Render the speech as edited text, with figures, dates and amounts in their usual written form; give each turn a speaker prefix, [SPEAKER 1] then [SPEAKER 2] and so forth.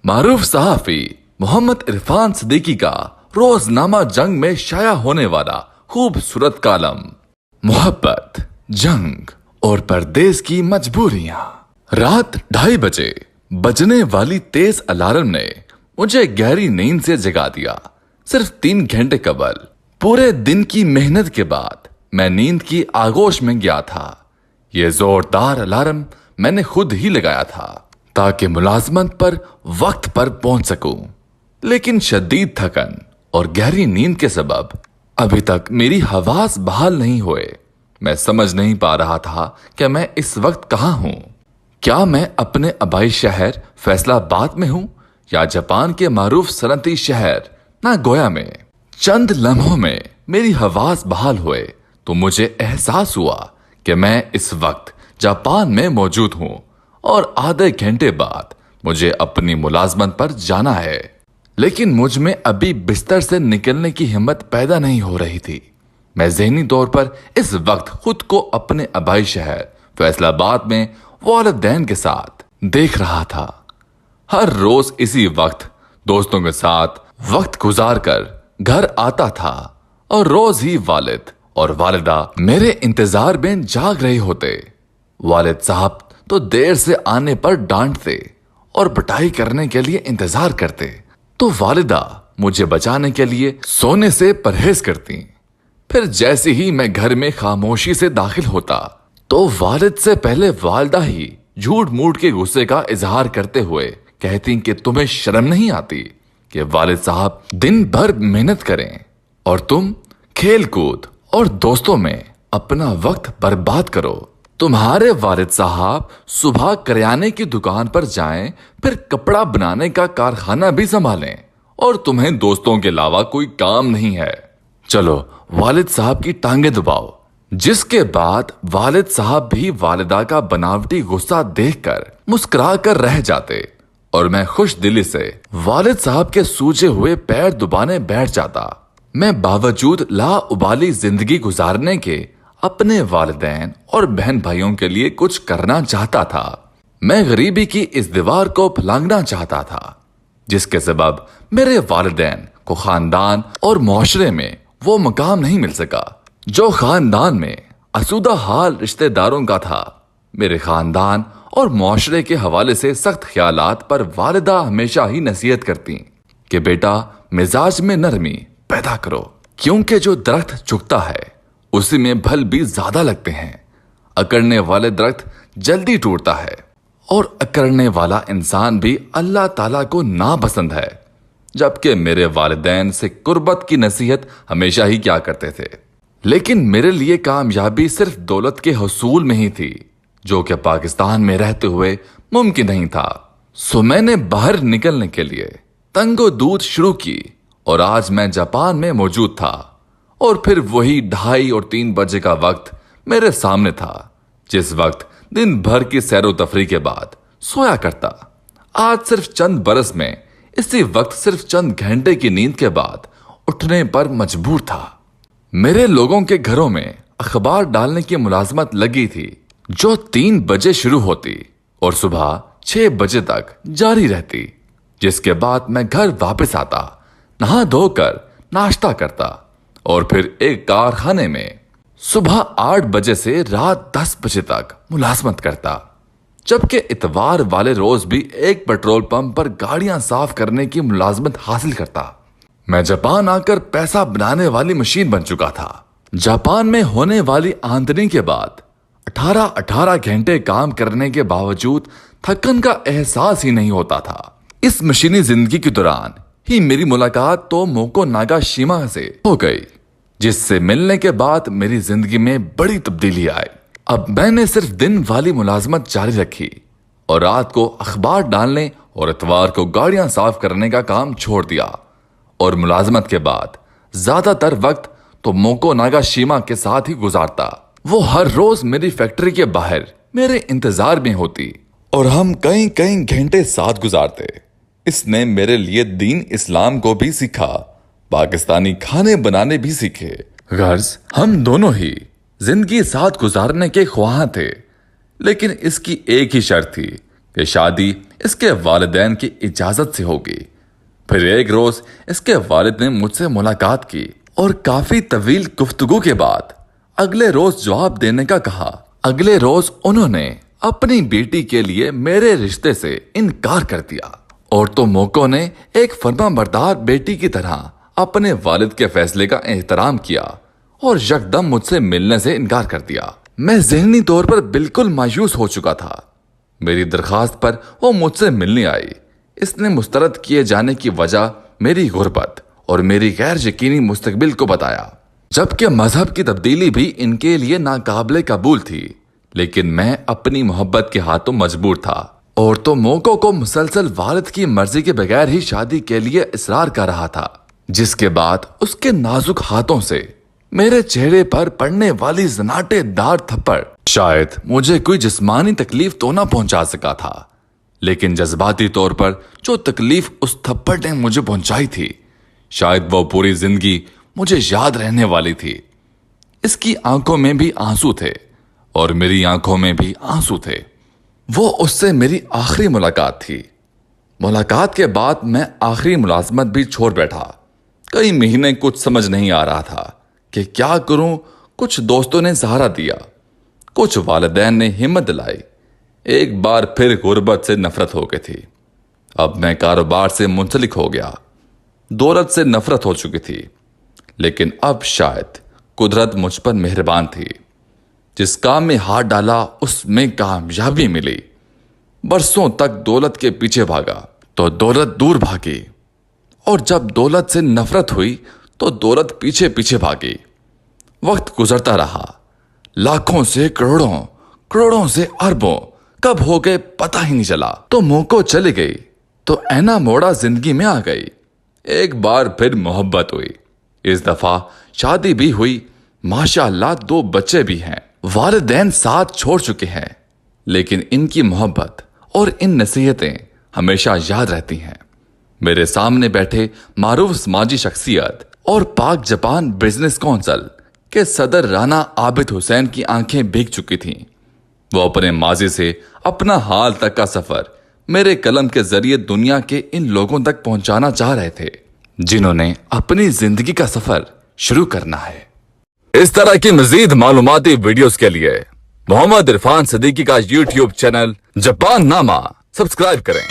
[SPEAKER 1] معروف صحافی محمد عرفان صدیقی کا روزنامہ جنگ میں شائع ہونے والا خوبصورت کالم محبت، جنگ اور پردیس کی مجبوریاں۔ رات 2:30 بجے بجنے والی تیز الارم نے مجھے گہری نیند سے جگا دیا۔ صرف 3 گھنٹے قبل پورے دن کی محنت کے بعد میں نیند کی آغوش میں گیا تھا۔ یہ زوردار الارم میں نے خود ہی لگایا تھا تاکہ ملازمت پر وقت پر پہنچ سکوں، لیکن شدید تھکن اور گہری نیند کے سبب ابھی تک میری حواس بحال نہیں ہوئے۔ میں سمجھ نہیں پا رہا تھا کہ میں اس وقت کہاں ہوں۔ کیا میں اپنے آبائی شہر فیصل آباد میں ہوں یا جاپان کے معروف صنعتی شہر ناگویا میں؟ چند لمحوں میں میری حواس بحال ہوئے تو مجھے احساس ہوا کہ میں اس وقت جاپان میں موجود ہوں اور آدھے گھنٹے بعد مجھے اپنی ملازمت پر جانا ہے، لیکن مجھ میں ابھی بستر سے نکلنے کی ہمت پیدا نہیں ہو رہی تھی۔ میں ذہنی طور پر اس وقت خود کو اپنے آبائی شہر فیصل آباد میں والدین کے ساتھ دیکھ رہا تھا۔ ہر روز اسی وقت دوستوں کے ساتھ وقت گزار کر گھر آتا تھا اور روز ہی والد اور والدہ میرے انتظار میں جاگ رہے ہوتے۔ والد صاحب تو دیر سے آنے پر ڈانٹتے اور پٹائی کرنے کے لیے انتظار کرتے، تو والدہ مجھے بچانے کے لیے سونے سے پرہیز کرتی۔ پھر جیسے ہی میں گھر میں خاموشی سے داخل ہوتا تو والد سے پہلے والدہ ہی جھوٹ موٹ کے غصے کا اظہار کرتے ہوئے کہتی کہ تمہیں شرم نہیں آتی کہ والد صاحب دن بھر محنت کریں اور تم کھیل کود اور دوستوں میں اپنا وقت برباد کرو۔ تمہارے والد صاحب صبح کریانے کی دکان پر جائیں، پھر کپڑا بنانے کا کارخانہ بھی سنبھالیں اور تمہیں دوستوں کے علاوہ کوئی کام نہیں ہے۔ چلو والد صاحب کی ٹانگیں دباؤ۔ جس کے بعد والد صاحب بھی والدہ کا بناوٹی غصہ دیکھ کر مسکرا کر رہ جاتے اور میں خوش دلی سے والد صاحب کے سوجے ہوئے پیر دبانے بیٹھ جاتا۔ میں باوجود لا ابالی زندگی گزارنے کے اپنے والدین اور بہن بھائیوں کے لیے کچھ کرنا چاہتا تھا۔ میں غریبی کی اس دیوار کو پھلانگنا چاہتا تھا جس کے سبب میرے والدین کو خاندان اور معاشرے میں وہ مقام نہیں مل سکا جو خاندان میں آسودہ حال رشتہ داروں کا تھا۔ میرے خاندان اور معاشرے کے حوالے سے سخت خیالات پر والدہ ہمیشہ ہی نصیحت کرتی کہ بیٹا مزاج میں نرمی پیدا کرو، کیونکہ جو درخت جھکتا ہے اسی میں پھل بھی زیادہ لگتے ہیں۔ اکڑنے والے درخت جلدی ٹوٹتا ہے اور اکڑنے والا انسان بھی اللہ تعالیٰ کو ناپسند ہے۔ جبکہ میرے والدین سے قربت کی نصیحت ہمیشہ ہی کیا کرتے تھے، لیکن میرے لیے کامیابی صرف دولت کے حصول میں ہی تھی، جو کہ پاکستان میں رہتے ہوئے ممکن نہیں تھا۔ سو میں نے باہر نکلنے کے لیے تنگ و دود شروع کی اور آج میں جاپان میں موجود تھا، اور پھر وہی 2:30 اور 3 بجے کا وقت میرے سامنے تھا جس وقت دن بھر کی سیر و تفریح کے بعد سویا کرتا۔ آج صرف چند برس میں اسی وقت صرف چند گھنٹے کی نیند کے بعد اٹھنے پر مجبور تھا۔ میرے لوگوں کے گھروں میں اخبار ڈالنے کی ملازمت لگی تھی جو 3 بجے شروع ہوتی اور صبح 6 بجے تک جاری رہتی، جس کے بعد میں گھر واپس آتا، نہا دھو کر ناشتہ کرتا اور پھر ایک کارخانے میں صبح 8 بجے سے رات 10 بجے تک ملازمت کرتا، جبکہ اتوار والے روز بھی ایک پیٹرول پمپ پر گاڑیاں صاف کرنے کی ملازمت حاصل کرتا۔ میں جاپان آ کر پیسہ بنانے والی مشین بن چکا تھا۔ جاپان میں ہونے والی آمدنی کے بعد 18 گھنٹے کام کرنے کے باوجود تھکن کا احساس ہی نہیں ہوتا تھا۔ اس مشینی زندگی کے دوران ہی میری ملاقات تو موکو ناگاشیما سے ہو گئی، جس سے ملنے کے بعد میری زندگی میں بڑی تبدیلی آئی۔ اب میں نے صرف دن والی ملازمت جاری رکھی اور رات کو اخبار ڈالنے اور اتوار کو گاڑیاں صاف کرنے کا کام چھوڑ دیا، اور ملازمت کے بعد زیادہ تر وقت تو موکو ناگاشیما کے ساتھ ہی گزارتا۔ وہ ہر روز میری فیکٹری کے باہر میرے انتظار میں ہوتی اور ہم کئی گھنٹے ساتھ گزارتے۔ اس نے میرے لیے دین اسلام کو بھی سیکھا، پاکستانی کھانے بنانے بھی سیکھے۔ غرض ہم دونوں ہی زندگی ساتھ گزارنے کے خواہاں تھے، لیکن اس کی ایک ہی شرط تھی کہ شادی اس کے والدین کی اجازت سے ہوگی۔ پھر ایک روز اس کے والد نے مجھ سے ملاقات کی اور کافی طویل گفتگو کے بعد اگلے روز جواب دینے کا کہا۔ اگلے روز انہوں نے اپنی بیٹی کے لیے میرے رشتے سے انکار کر دیا اور تو موقع نے ایک فرما بردار بیٹی کی طرح اپنے والد کے فیصلے کا احترام کیا اور یکدم مجھ سے ملنے سے انکار کر دیا۔ میں ذہنی طور پر بالکل مایوس ہو چکا تھا۔ میری درخواست پر وہ مجھ سے ملنے آئی۔ اس نے مسترد کیے جانے کی وجہ میری غربت اور میری غیر یقینی مستقبل کو بتایا، جبکہ مذہب کی تبدیلی بھی ان کے لیے ناقابل قبول تھی، لیکن میں اپنی محبت کے ہاتھوں مجبور تھا اور تو موقع کو مسلسل والد کی مرضی کے بغیر ہی شادی کے لیے اصرار کر رہا تھا، جس کے بعد اس کے نازک ہاتھوں سے میرے چہرے پر پڑنے والی زناٹے دار تھپڑ شاید مجھے کوئی جسمانی تکلیف تو نہ پہنچا سکا تھا، لیکن جذباتی طور پر جو تکلیف اس تھپڑ نے مجھے پہنچائی تھی شاید وہ پوری زندگی مجھے یاد رہنے والی تھی۔ اس کی آنکھوں میں بھی آنسو تھے اور میری آنکھوں میں بھی آنسو تھے۔ وہ اس سے میری آخری ملاقات تھی۔ ملاقات کے بعد میں آخری ملازمت بھی چھوڑ بیٹھا۔ کئی مہینے کچھ سمجھ نہیں آ رہا تھا کہ کیا کروں۔ کچھ دوستوں نے سہارا دیا، کچھ والدین نے ہمت دلائی، ایک بار پھر غربت سے نفرت ہو گئی تھی۔ اب میں کاروبار سے منسلک ہو گیا، دولت سے نفرت ہو چکی تھی، لیکن اب شاید قدرت مجھ پر مہربان تھی۔ جس کام میں ہاتھ ڈالا اس میں کامیابی ملی۔ برسوں تک دولت کے پیچھے بھاگا تو دولت دور بھاگی، اور جب دولت سے نفرت ہوئی تو دولت پیچھے پیچھے بھاگی۔ وقت گزرتا رہا، لاکھوں سے کروڑوں، کروڑوں سے اربوں کب ہو گئے پتہ ہی نہیں چلا۔ تو موقع چلی گئی تو اینا موڑا زندگی میں آ گئی۔ ایک بار پھر محبت ہوئی، اس دفعہ شادی بھی ہوئی، ماشاءاللہ 2 بچے بھی ہیں۔ والدین ساتھ چھوڑ چکے ہیں، لیکن ان کی محبت اور ان نصیحتیں ہمیشہ یاد رہتی ہیں۔ میرے سامنے بیٹھے معروف سماجی شخصیت اور پاک جاپان بزنس کونسل کے صدر رانا عابد حسین کی آنکھیں بھیگ چکی تھیں۔ وہ اپنے ماضی سے اپنا حال تک کا سفر میرے قلم کے ذریعے دنیا کے ان لوگوں تک پہنچانا چاہ رہے تھے جنہوں نے اپنی زندگی کا سفر شروع کرنا ہے۔ اس طرح کی مزید معلوماتی ویڈیوز کے لیے محمد عرفان صدیقی کا یوٹیوب چینل جاپان نامہ سبسکرائب کریں۔